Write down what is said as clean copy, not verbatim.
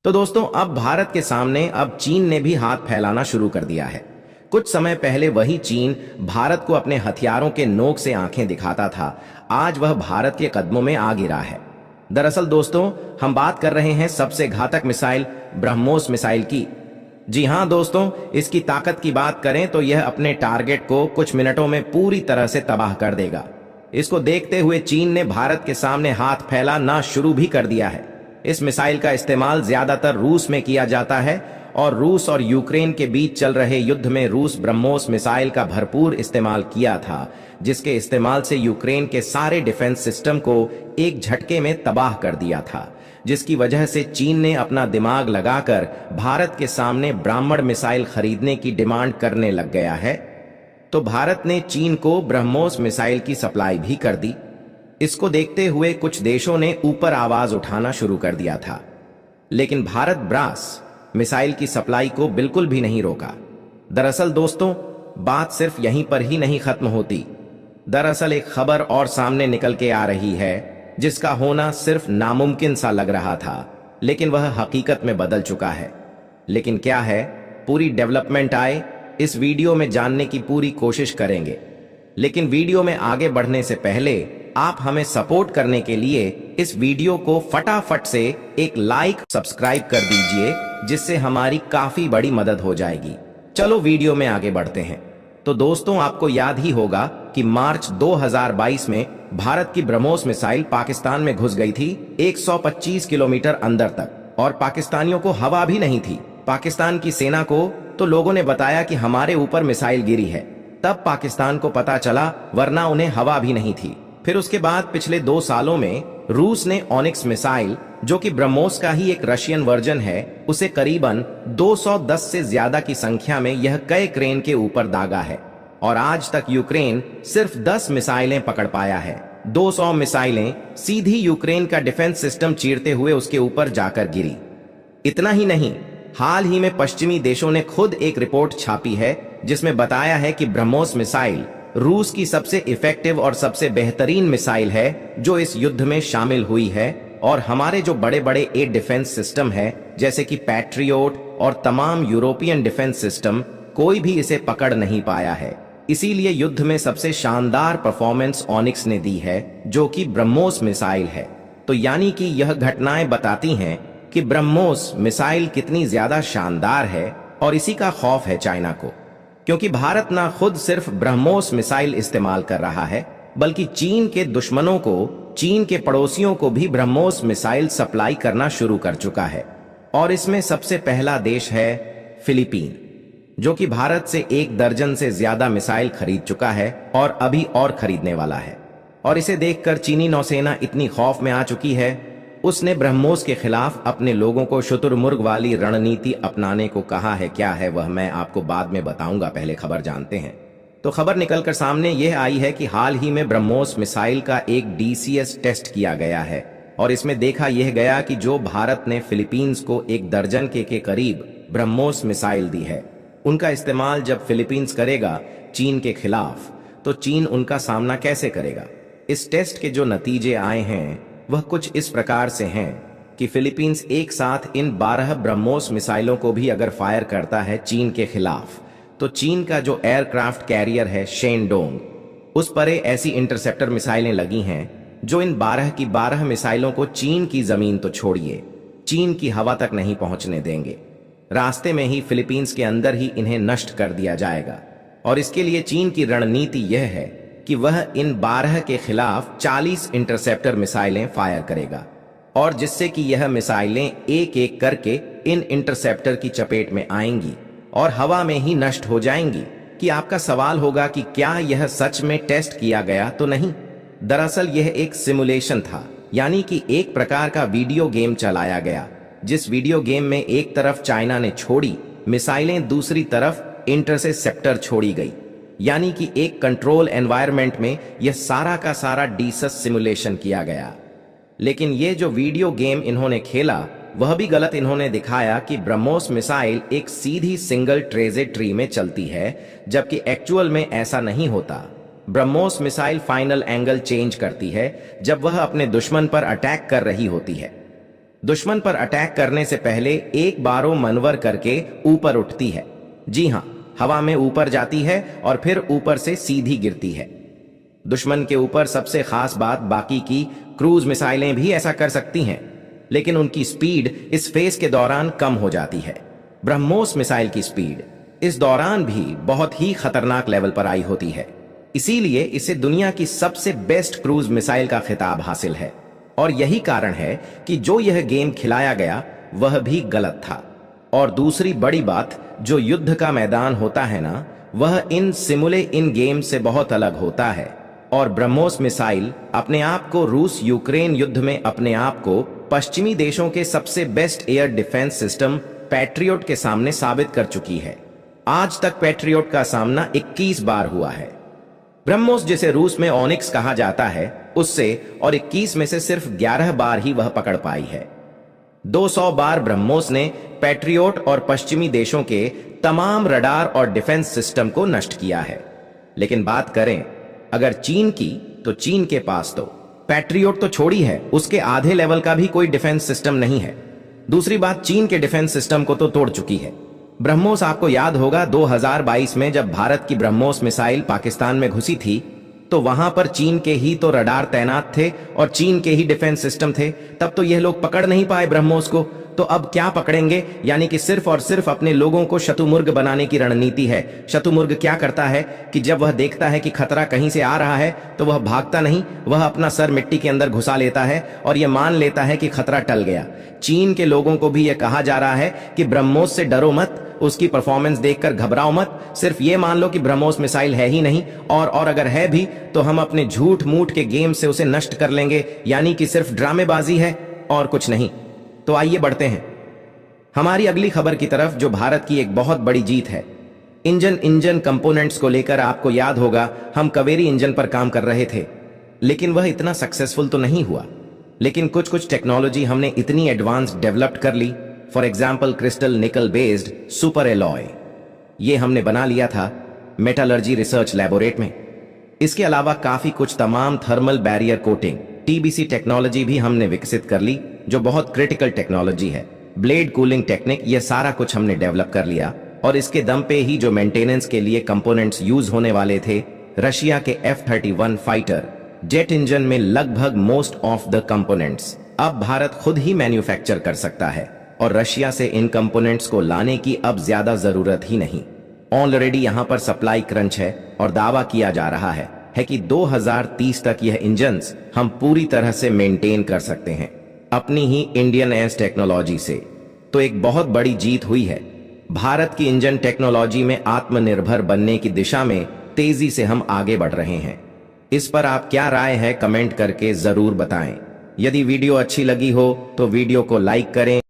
तो दोस्तों अब भारत के सामने अब चीन ने भी हाथ फैलाना शुरू कर दिया है। कुछ समय पहले वही चीन भारत को अपने हथियारों के नोक से आंखें दिखाता था, आज वह भारत के कदमों में आ गिरा है। दरअसल दोस्तों हम बात कर रहे हैं सबसे घातक मिसाइल ब्रह्मोस मिसाइल की। जी हां दोस्तों, इसकी ताकत की बात करें तो यह अपने टारगेट को कुछ मिनटों में पूरी तरह से तबाह कर देगा। इसको देखते हुए चीन ने भारत के सामने हाथ फैलाना शुरू भी कर दिया है। इस मिसाइल का इस्तेमाल ज्यादातर रूस में किया जाता है और रूस और यूक्रेन के बीच चल रहे युद्ध में रूस ब्रह्मोस मिसाइल का भरपूर इस्तेमाल किया था, जिसके इस्तेमाल से यूक्रेन के सारे डिफेंस सिस्टम को एक झटके में तबाह कर दिया था, जिसकी वजह से चीन ने अपना दिमाग लगाकर भारत के सामने ब्राह्मण मिसाइल खरीदने की डिमांड करने लग गया है। तो भारत ने चीन को ब्रह्मोस मिसाइल की सप्लाई भी कर दी। इसको देखते हुए कुछ देशों ने ऊपर आवाज उठाना शुरू कर दिया था, लेकिन भारत ब्रास मिसाइल की सप्लाई को बिल्कुल भी नहीं रोका। दरअसल दोस्तों बात सिर्फ यहीं पर ही नहीं खत्म होती। दरअसल एक खबर और सामने निकल के आ रही है, जिसका होना सिर्फ नामुमकिन सा लग रहा था, लेकिन वह हकीकत में बदल चुका है। लेकिन क्या है, पूरी डेवलपमेंट आए इस वीडियो में जानने की पूरी कोशिश करेंगे। लेकिन वीडियो में आगे बढ़ने से पहले आप हमें सपोर्ट करने के लिए इस वीडियो को फटाफट से एक लाइक सब्सक्राइब कर दीजिए, जिससे हमारी काफी बड़ी मदद हो जाएगी। चलो वीडियो में आगे बढ़ते हैं। तो दोस्तों आपको याद ही होगा कि मार्च 2022 में भारत की ब्रह्मोस मिसाइल पाकिस्तान में घुस गई थी 125 किलोमीटर अंदर तक, और पाकिस्तानियों को हवा भी नहीं थी। पाकिस्तान की सेना को तो लोगों ने बताया कि हमारे ऊपर मिसाइल गिरी है, तब पाकिस्तान को पता चला, वरना उन्हें हवा भी नहीं थी। फिर उसके बाद पिछले 2 सालों में रूस ने ऑनिक्स मिसाइल, जो कि ब्रह्मोस का ही एक रशियन वर्जन है, उसे करीबन 210 से ज्यादा की संख्या में यह कई क्रेन के ऊपर दागा है, और आज तक यूक्रेन सिर्फ 10 मिसाइलें पकड़ पाया है। 200 मिसाइलें सीधी यूक्रेन का डिफेंस सिस्टम चीरते हुए उसके ऊपर जाकर गिरी। इतना ही नहीं, हाल ही में पश्चिमी देशों ने खुद एक रिपोर्ट छापी है, जिसमें बताया है कि ब्रह्मोस मिसाइल रूस की सबसे इफेक्टिव और सबसे बेहतरीन मिसाइल है जो इस युद्ध में शामिल हुई है, और हमारे जो बड़े बड़े एयर डिफेंस सिस्टम है, जैसे कि पैट्रियोट और तमाम यूरोपियन डिफेंस सिस्टम, कोई भी इसे पकड़ नहीं पाया है। इसीलिए युद्ध में सबसे शानदार परफॉर्मेंस ऑनिक्स ने दी है, जो कि ब्रह्मोस मिसाइल है। तो यानी कि यह घटनाएं बताती हैं कि ब्रह्मोस मिसाइल कितनी ज्यादा शानदार है, और इसी का खौफ है चाइना को, क्योंकि भारत ना खुद सिर्फ ब्रह्मोस मिसाइल इस्तेमाल कर रहा है, बल्कि चीन के दुश्मनों को, चीन के पड़ोसियों को भी ब्रह्मोस मिसाइल सप्लाई करना शुरू कर चुका है। और इसमें सबसे पहला देश है फिलीपीन, जो कि भारत से 1 दर्जन से ज्यादा मिसाइल खरीद चुका है और अभी और खरीदने वाला है। और इसे देखकर चीनी नौसेना इतनी खौफ में आ चुकी है, उसने ब्रह्मोस के खिलाफ अपने लोगों को शुतुरमुर्ग वाली रणनीति अपनाने को कहा है। क्या है वह मैं आपको बाद में बताऊंगा, पहले खबर जानते हैं। तो खबर निकलकर सामने यह आई है कि हाल ही में ब्रह्मोस मिसाइल का एक डीसीएस टेस्ट किया गया है, और इसमें देखा यह गया कि जो भारत ने फिलीपींस को 1 दर्जन के करीब ब्रह्मोस मिसाइल दी है, उनका इस्तेमाल जब फिलीपींस करेगा चीन के खिलाफ, तो चीन उनका सामना कैसे करेगा। इस टेस्ट के जो नतीजे आए हैं वह कुछ इस प्रकार से हैं कि फिलीपींस एक साथ इन 12 ब्रह्मोस मिसाइलों को भी अगर फायर करता है चीन के खिलाफ, तो चीन का जो एयरक्राफ्ट कैरियर है शेनडोंग, उस पर ऐसी इंटरसेप्टर मिसाइलें लगी हैं जो इन 12 की 12 मिसाइलों को चीन की जमीन तो छोड़िए, चीन की हवा तक नहीं पहुंचने देंगे। रास्ते में ही फिलीपींस के अंदर ही इन्हें नष्ट कर दिया जाएगा। और इसके लिए चीन की रणनीति यह है कि वह इन 12 के खिलाफ 40 इंटरसेप्टर मिसाइलें फायर करेगा, और जिससे कि यह मिसाइलें एक एक करके इन इंटरसेप्टर की चपेट में आएंगी और हवा में ही नष्ट हो जाएंगी। कि आपका सवाल होगा कि क्या यह सच में टेस्ट किया गया तो नहीं। दरअसल यह एक सिमुलेशन था, यानी कि एक प्रकार का वीडियो गेम चलाया गया, जिस वीडियो गेम में एक तरफ चाइना ने छोड़ी मिसाइलें, दूसरी तरफ इंटरसेप्टर छोड़ी गई, यानी कि एक कंट्रोल एनवायरनमेंट में यह सारा का सारा डीसस सिमुलेशन किया गया। लेकिन ये जो वीडियो गेम इन्होंने खेला वह भी गलत इन्होंने दिखाया कि ब्रह्मोस मिसाइल एक सीधी सिंगल ट्रेजेक्टरी में चलती है, जबकि एक्चुअल में ऐसा नहीं होता। BrahMos missile final angle change करती है जब वह अपने दुश्मन पर अटैक कर रही होती है। दुश्मन पर अटैक करने से पहले एक बारो मनवर करके ऊपर उठती है। जी हां, हवा में ऊपर जाती है और फिर ऊपर से सीधी गिरती है। दुश्मन के ऊपर सबसे खास बात, बाकी की क्रूज मिसाइलें भी ऐसा कर सकती हैं, लेकिन उनकी स्पीड इस फेज के दौरान कम हो जाती है। ब्रह्मोस मिसाइल की स्पीड इस दौरान भी बहुत ही खतरनाक लेवल पर आई होती है। इसीलिए इसे दुनिया की सबसे बेस्ट क्रूज मिसाइल का खिताब हासिल है। और यही कारण है कि जो यह गेम खिलाया गया वह भी गलत था। और दूसरी बड़ी बात, जो युद्ध का मैदान होता है ना, वह इन सिमुले इन गेम से बहुत अलग होता है। और ब्रह्मोस मिसाइल अपने आप को रूस यूक्रेन युद्ध में अपने आप को पश्चिमी देशों के सबसे best air defence system patriot के सामने साबित कर चुकी है। आज तक पैट्रियोट का सामना 21 बार हुआ है। ब्रह्मोस, जिसे रूस में ऑनिक्स कहा जाता है, उससे और 21 में से सिर्फ 11 बार ही वह पकड़ पाई है। 200 बार ब्रह्मोस ने पैट्रियोट और पश्चिमी देशों के तमाम रडार और डिफेंस सिस्टम को नष्ट किया है। लेकिन बात करें अगर चीन की, तो चीन के पास तो पैट्रियोट तो छोड़ी है, उसके आधे लेवल का भी कोई डिफेंस सिस्टम नहीं है। दूसरी बात, चीन के डिफेंस सिस्टम को तो तोड़ चुकी है। ब्रह्मोस, आपको याद होगा 2022 में जब भारत की ब्रह्मोस मिसाइल पाकिस्तान में घुसी थी, तो वहां पर चीन के ही तो रडार तैनात थे और चीन के ही डिफेंस सिस्टम थे। तब तो यह लोग पकड़ नहीं पाए ब्रह्मोस को, तो अब क्या पकड़ेंगे? यानी कि सिर्फ और सिर्फ अपने लोगों को शतुमुर्ग बनाने की रणनीति है। शतुमुर्ग क्या करता है कि जब वह देखता है कि खतरा कहीं से आ रहा है तो वह भागता नहीं, वह अपना सर मिट्टी के अंदर घुसा लेता है और यह मान लेता है कि खतरा टल गया। चीन के लोगों को भी यह कहा जा रहा है कि ब्रह्मोस से डरो मत, उसकी परफॉर्मेंस देखकर घबराओ मत, सिर्फ ये मान लो कि ब्रह्मोस मिसाइल है ही नहीं, और अगर है भी तो हम अपने झूठ मूठ के गेम से उसे नष्ट कर लेंगे, यानी कि सिर्फ ड्रामेबाजी है और कुछ नहीं। तो आइए बढ़ते हैं हमारी अगली खबर की तरफ, जो भारत की एक बहुत बड़ी जीत है। इंजन कंपोनेंट्स को लेकर आपको याद होगा हम कावेरी इंजन पर काम कर रहे थे, लेकिन वह इतना सक्सेसफुल तो नहीं हुआ। लेकिन कुछ टेक्नोलॉजी हमने इतनी एडवांस डेवलप कर ली। फॉर एग्जाम्पल, क्रिस्टल निकल बेस्ड सुपर एलॉय, ये हमने बना लिया था मेटालर्जी रिसर्च लैबोरेटरी में। इसके अलावा काफी कुछ तमाम thermal barrier coating TBC technology भी हमने विकसित कर ली, जो बहुत क्रिटिकल टेक्नोलॉजी है। ब्लेड कूलिंग टेक्निक, यह सारा कुछ हमने डेवलप कर लिया। और इसके दम पे ही जो मेंटेनेंस के लिए कंपोनेंट्स यूज होने वाले थे, रशिया के F-31 फाइटर जेट इंजन में लगभग मोस्ट ऑफ द कंपोनेंट्स अब भारत खुद ही मैन्युफैक्चर कर सकता है और रशिया से इन कंपोनेंट्स को लाने की अब ज्यादा जरूरत ही नहीं। ऑलरेडी यहां पर सप्लाई क्रंच है और दावा किया जा रहा है कि 2030 तक यह इंजन्स हम पूरी तरह से मेंटेन कर सकते हैं अपनी ही इंडियन एयर टेक्नोलॉजी से। तो एक बहुत बड़ी जीत हुई है। भारत की इंजन टेक्नोलॉजी में आत्मनिर्भर बनने की दिशा में तेजी से हम आगे बढ़ रहे हैं। इस पर आप क्या राय है, कमेंट करके जरूर बताएं। यदि वीडियो अच्छी लगी हो तो वीडियो को लाइक करें।